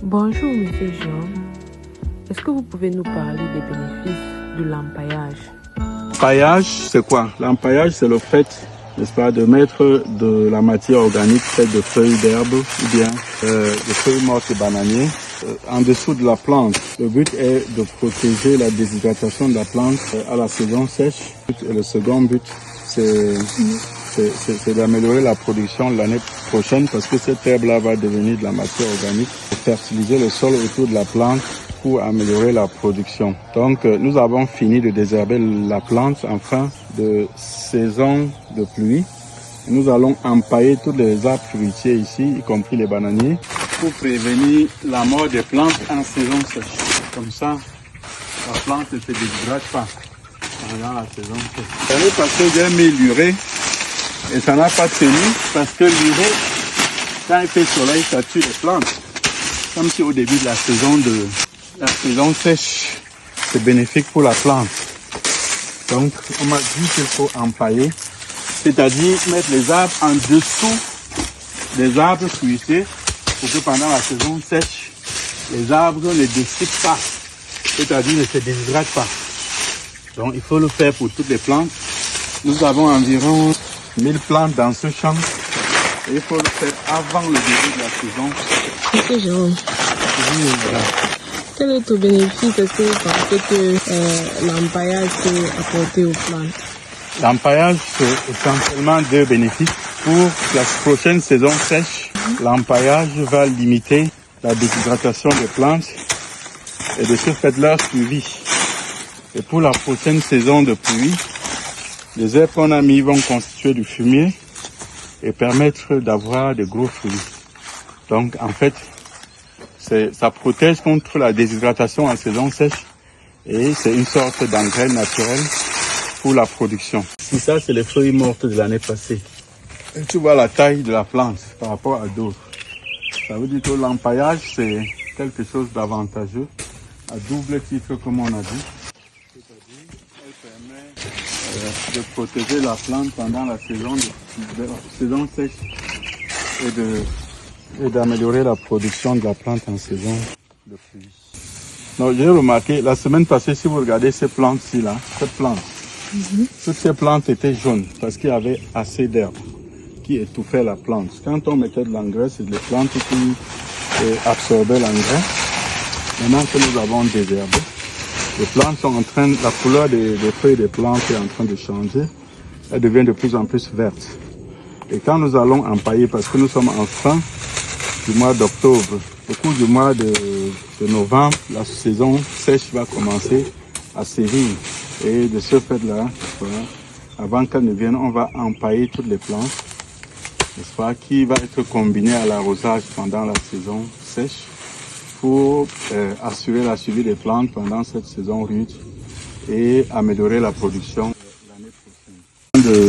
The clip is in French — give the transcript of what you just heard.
Bonjour, Monsieur Jean. Est-ce que vous pouvez nous parler des bénéfices de l'empaillage? L'empaillage, c'est quoi? L'empaillage, c'est le fait, n'est-ce pas, de mettre de la matière organique faite de feuilles d'herbe ou bien de feuilles mortes et bananiers en dessous de la plante. Le but est de protéger la déshydratation de la plante à la saison sèche. Et le second but, c'est d'améliorer la production l'année prochaine parce que cette herbe-là va devenir de la matière organique et fertiliser le sol autour de la plante pour améliorer la production. Donc, nous avons fini de désherber la plante en fin de saison de pluie. Nous allons empailler tous les arbres fruitiers ici, y compris les bananiers, pour prévenir la mort des plantes en saison sèche. Comme ça, la plante ne se déshydrate pas pendant la saison sèche. L'année passée, j'ai mis l'urée et ça n'a pas tenu parce que l'urée, quand il fait soleil, ça tue les plantes. Comme si au début de la saison sèche, c'est bénéfique pour la plante. Donc, on m'a dit qu'il faut empailler, c'est-à-dire mettre les arbres en dessous des arbres fruitiers pour que pendant la saison sèche, les arbres ne desséchent pas, c'est-à-dire ne se déshydratent pas. Donc, il faut le faire pour toutes les plantes. Nous avons environ 1000 plantes dans ce champ et il faut le faire avant le début de la saison. Monsieur Jean, quel est ton bénéfice? Est-ce que vous pensez que l'empaillage peut apporter aux plantes? L'empaillage, c'est essentiellement deux bénéfices. Pour la prochaine saison sèche, l'empaillage va limiter la déshydratation des plantes et de ce fait leur suivi. Et pour la prochaine saison de pluie, les herbes qu'on a mis vont constituer du fumier et permettre d'avoir de gros fruits. Donc en fait, ça protège contre la déshydratation en saison sèche et c'est une sorte d'engrais naturel pour la production. Si ça, c'est les feuilles mortes de l'année passée. Et tu vois la taille de la plante par rapport à d'autres. Ça veut dire que l'empaillage, c'est quelque chose d'avantageux, à double titre comme on a dit. C'est-à-dire qu'elle permet de protéger la plante pendant la saison sèche et d'améliorer la production de la plante en saison de pluie. Donc j'ai remarqué, la semaine passée, si vous regardez ces plantes-ci, là, cette plante, toutes ces plantes étaient jaunes parce qu'il y avait assez d'herbe qui étouffait la plante. Quand on mettait de l'engrais, c'est les plantes qui absorbaient l'engrais. Maintenant que nous avons désherbé, les plantes sont en train, la couleur des feuilles des plantes est en train de changer. Elle devient de plus en plus verte. Et quand nous allons empailler, parce que nous sommes en fin du mois d'octobre, au cours du mois de novembre, la saison sèche va commencer à sévir. Et de ce fait-là, voilà, avant qu'elle ne vienne, on va empailler toutes les plantes, n'est-ce pas, qui va être combiné à l'arrosage pendant la saison sèche pour assurer la suivi des plantes pendant cette saison rude et améliorer la production.